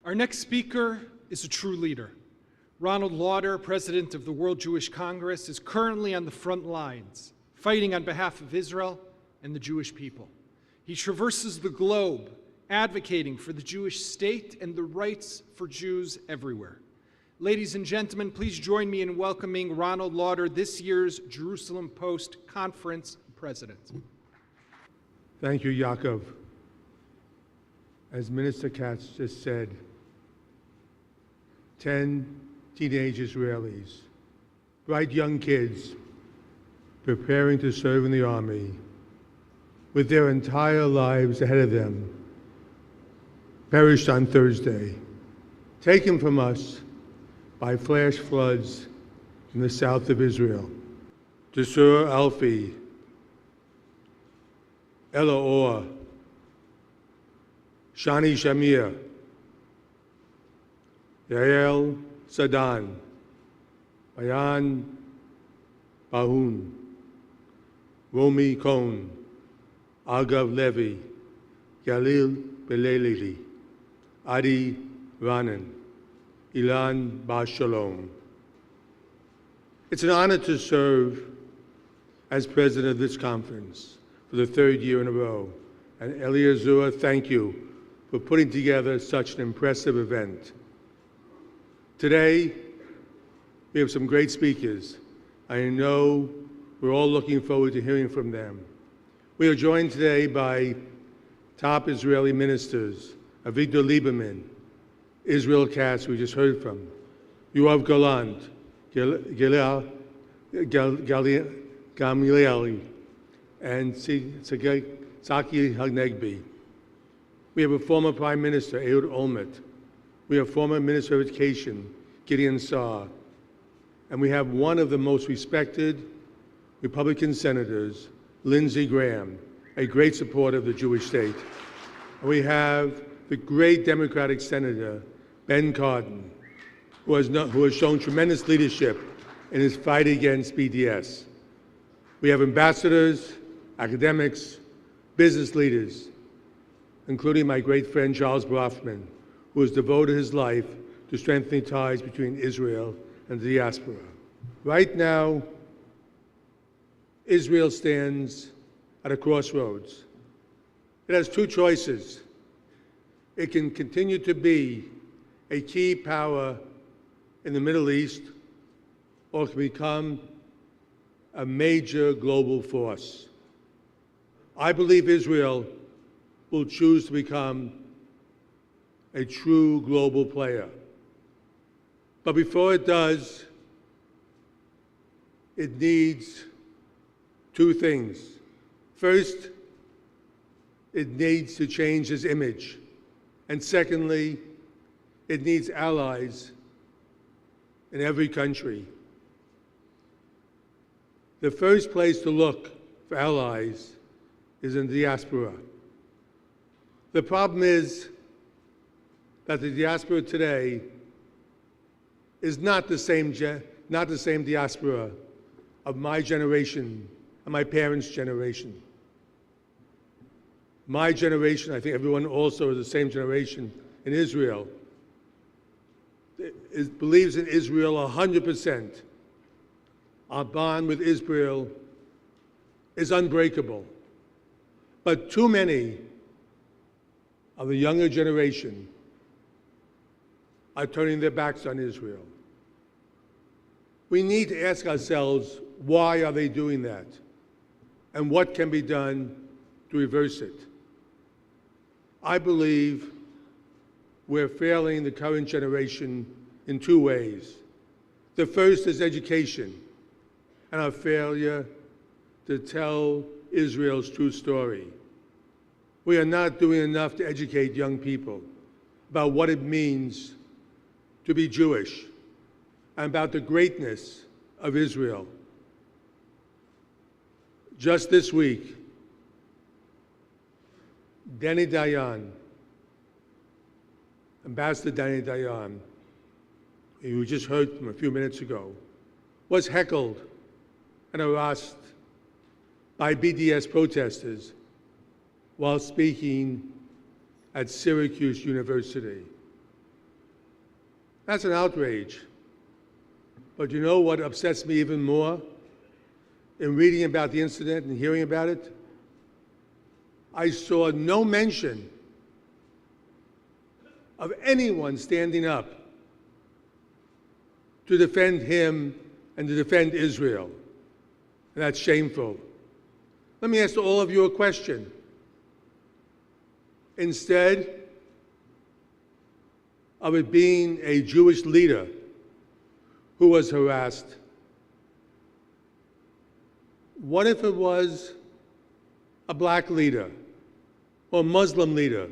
Our next speaker is a true leader. Ronald Lauder, president of the World Jewish Congress, is currently on the front lines, fighting on behalf of Israel and the Jewish people. He traverses the globe, advocating for the Jewish state and the rights for Jews everywhere. Ladies and gentlemen, please join me in welcoming Ronald Lauder, this year's Jerusalem Post Conference president. Thank you, Yaakov. As Minister Katz just said, 10 teenage Israelis, bright young kids, preparing to serve in the army, with their entire lives ahead of them, perished on Thursday, taken from us by flash floods in the south of Israel. Desur Alfi, Ella Or, Shani Shamir, Yael Sadan, Bayan Bahun, Romi Cohn, Agav Levi, Galil Belelili, Adi Ranan, Ilan Bar Shalom. It's an honor to serve as president of this conference for the third year in a row. And Eliezer, thank you for putting together such an impressive event. Today, we have some great speakers. I know we're all looking forward to hearing from them. We are joined today by top Israeli ministers, Avigdor Lieberman, Israel Katz, we just heard from, Yoav Gallant, Gamlieli, and Saki Hanegbi. We have a former Prime Minister, Ehud Olmert. We have former Minister of Education, Gideon Saar. And we have one of the most respected Republican senators, Lindsey Graham, a great supporter of the Jewish state. And we have the great Democratic Senator, Ben Cardin, who has shown tremendous leadership in his fight against BDS. We have ambassadors, academics, business leaders, including my great friend Charles Brafman, who has devoted his life to strengthening ties between Israel and the diaspora. Right now, Israel stands at a crossroads. It has two choices. It can continue to be a key power in the Middle East, or it can become a major global force. I believe Israel will choose to become a true global player. But before it does, it needs two things. First, it needs to change its image. And secondly, it needs allies in every country. The first place to look for allies is in the diaspora. The problem is that the diaspora today is not the same diaspora of my generation and my parents' generation. My generation, I think everyone also is the same generation in Israel, believes in Israel 100%. Our bond with Israel is unbreakable. But too many of the younger generation are turning their backs on Israel. We need to ask ourselves, why are they doing that? And what can be done to reverse it? I believe we're failing the current generation in two ways. The first is education and our failure to tell Israel's true story. We are not doing enough to educate young people about what it means to be Jewish and about the greatness of Israel. Just this week, Danny Dayan, Ambassador Danny Dayan, who we just heard from a few minutes ago, was heckled and harassed by BDS protesters while speaking at Syracuse University. That's an outrage. But you know what upsets me even more? In reading about the incident and hearing about it, I saw no mention of anyone standing up to defend him and to defend Israel. And that's shameful. Let me ask all of you a question. Instead of it being a Jewish leader who was harassed, what if it was a black leader or Muslim leader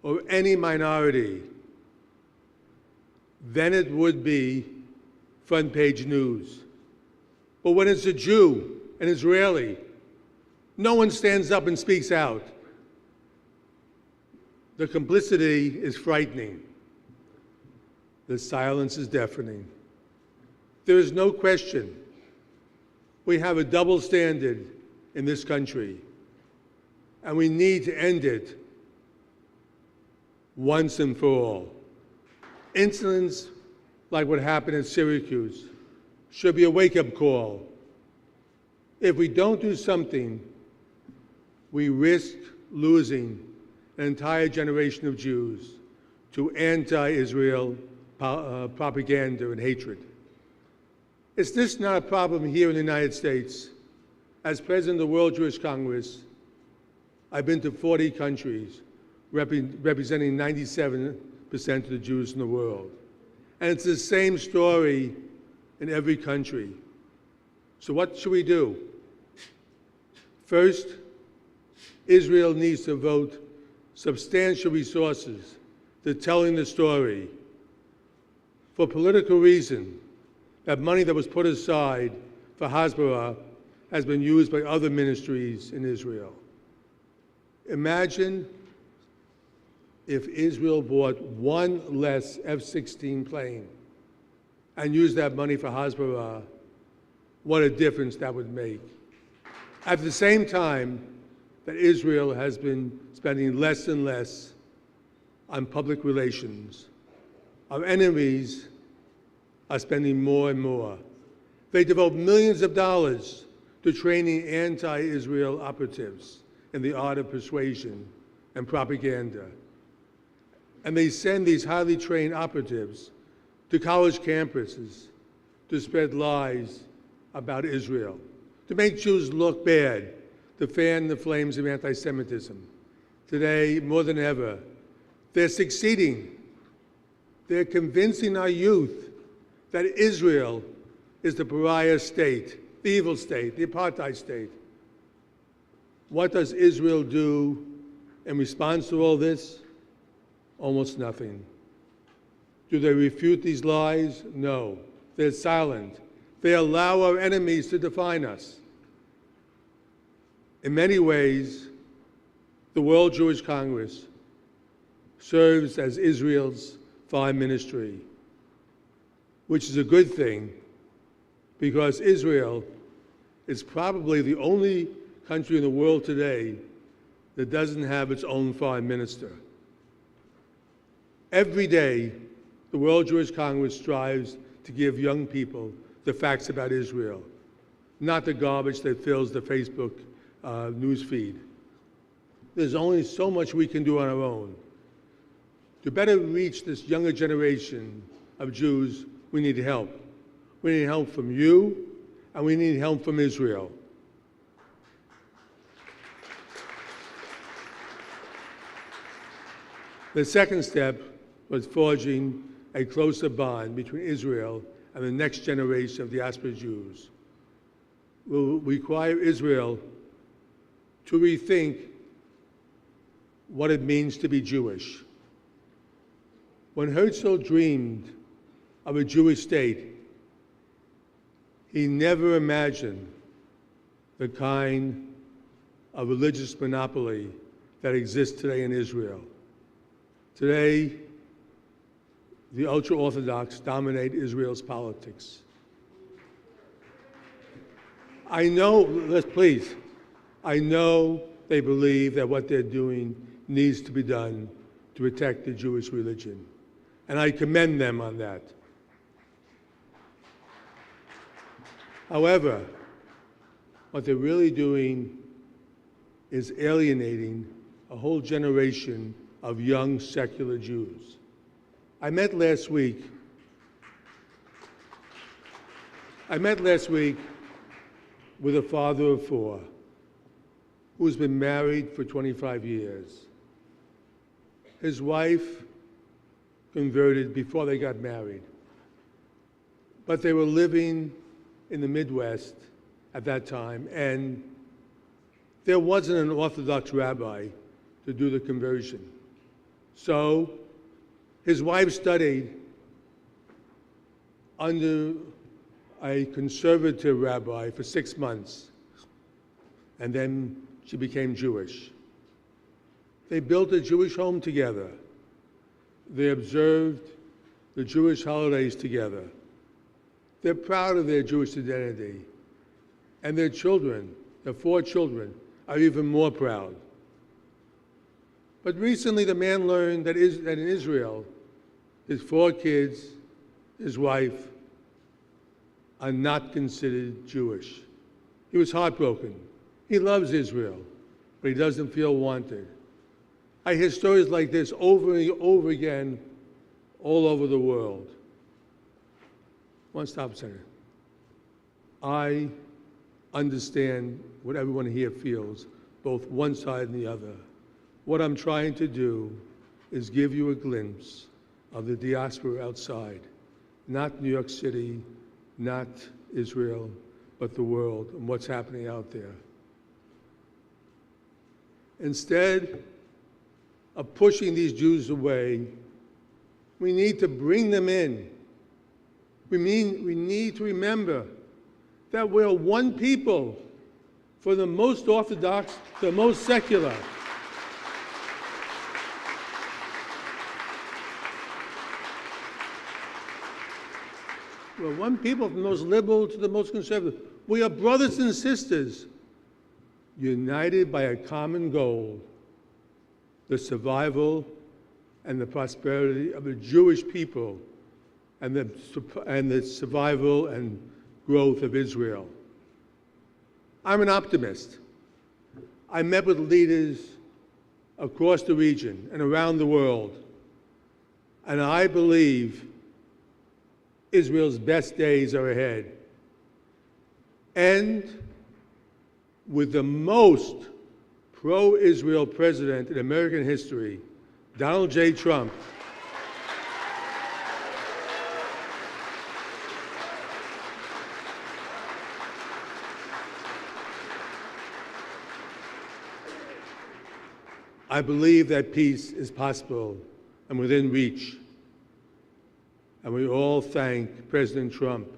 or any minority? Then it would be front page news. But when it's a Jew, an Israeli, no one stands up and speaks out. The complicity is frightening. The silence is deafening. There is no question we have a double standard in this country, and we need to end it once and for all. Incidents like what happened at Syracuse should be a wake-up call. If we don't do something, we risk losing an entire generation of Jews to anti-Israel propaganda and hatred. Is this not a problem here in the United States? As president of the World Jewish Congress, I've been to 40 countries, representing 97% of the Jews in the world. And it's the same story in every country. So what should we do? First, Israel needs to devote substantial resources to telling the story. For political reason, that money that was put aside for Hasbara has been used by other ministries in Israel. Imagine if Israel bought one less F-16 plane and used that money for Hasbara, what a difference that would make. At the same time that Israel has been spending less and less on public relations, our enemies are spending more and more. They devote millions of dollars to training anti-Israel operatives in the art of persuasion and propaganda. And they send these highly trained operatives to college campuses to spread lies about Israel, to make Jews look bad, to fan the flames of anti-Semitism. Today, more than ever, they're succeeding. They're convincing our youth that Israel is the pariah state, the evil state, the apartheid state. What does Israel do in response to all this? Almost nothing. Do they refute these lies? No. They're silent. They allow our enemies to define us. In many ways, the World Jewish Congress serves as Israel's foreign ministry, which is a good thing because Israel is probably the only country in the world today that doesn't have its own foreign minister. Every day, the World Jewish Congress strives to give young people the facts about Israel, not the garbage that fills the Facebook news feed. There's only so much we can do on our own. To better reach this younger generation of Jews, we need help. We need help from you, and we need help from Israel. The second step was forging a closer bond between Israel and the next generation of diaspora Jews. Will require Israel to rethink what it means to be Jewish. When Herzl dreamed of a Jewish state, he never imagined the kind of religious monopoly that exists today in Israel. Today, the ultra-Orthodox dominate Israel's politics. I know they believe that what they're doing needs to be done to protect the Jewish religion. and I commend them on that. However, what they're really doing is alienating a whole generation of young secular Jews. I met last week with a father of 4 who's been married for 25 years. His wife converted before they got married, but they were living in the Midwest at that time, and there wasn't an Orthodox rabbi to do the conversion. So his wife studied under a conservative rabbi for 6 months, and then she became Jewish. They built a Jewish home together. They observed the Jewish holidays together. They're proud of their Jewish identity. And their children, their 4 children, are even more proud. But recently the man learned that in Israel, his 4 kids, his wife, are not considered Jewish. He was heartbroken. He loves Israel, but he doesn't feel wanted. I hear stories like this over and over again all over the world. One stop center. I understand what everyone here feels, both one side and the other. What I'm trying to do is give you a glimpse of the diaspora outside, not New York City, not Israel, but the world and what's happening out there. Instead of pushing these Jews away, we need to bring them in. We need to remember that we're one people, for the most Orthodox, the most secular. We're one people, from the most liberal to the most conservative. We are brothers and sisters, united by a common goal: the survival and the prosperity of the Jewish people, and the survival and growth of Israel. I'm an optimist. I met with leaders across the region and around the world, and I believe Israel's best days are ahead. And with the most pro-Israel president in American history, Donald J. Trump, I believe that peace is possible and within reach. And we all thank President Trump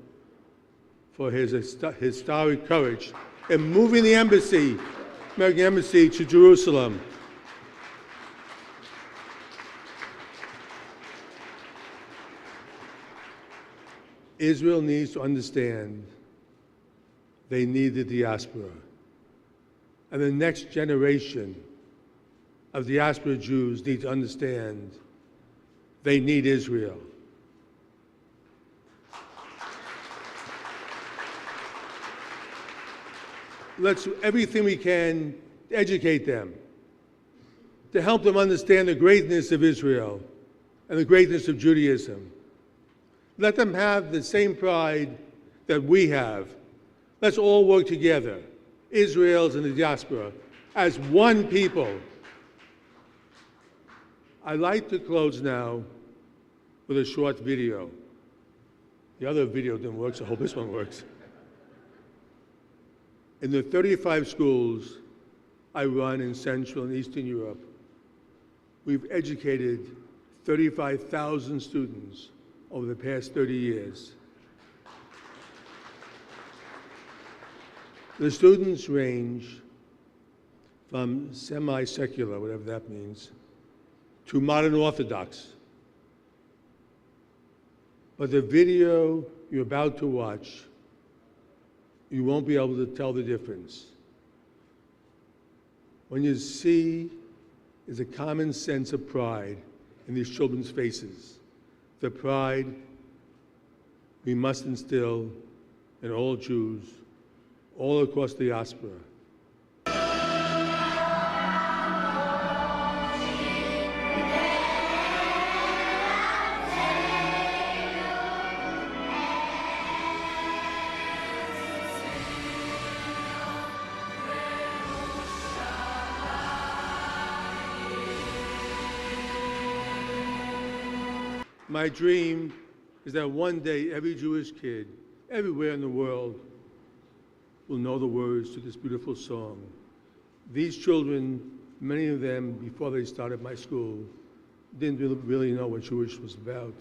for his historic courage in moving the embassy, American embassy, to Jerusalem. Israel needs to understand they need the diaspora. And the next generation of diaspora Jews need to understand they need Israel. Let's do everything we can to educate them, to help them understand the greatness of Israel and the greatness of Judaism. Let them have the same pride that we have. Let's all work together, Israelis and the diaspora, as one people. I'd like to close now with a short video. The other video didn't work, so I hope this one works. In the 35 schools I run in Central and Eastern Europe, we've educated 35,000 students over the past 30 years. The students range from semi-secular, whatever that means, to modern Orthodox. But the video you're about to watch, you won't be able to tell the difference. When you see is a common sense of pride in these children's faces. the pride we must instill in all Jews all across the diaspora. My dream is that one day every Jewish kid, everywhere in the world, will know the words to this beautiful song. These children, many of them, before they started my school, didn't really know what Jewish was about.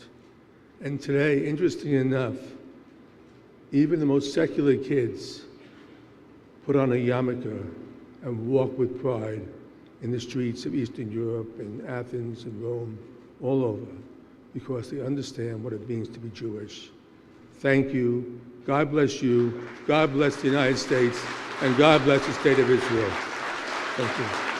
And today, interesting enough, even the most secular kids put on a yarmulke and walk with pride in the streets of Eastern Europe and Athens and Rome, all over, because they understand what it means to be Jewish. Thank you. God bless you. God bless the United States. And God bless the state of Israel. Thank you.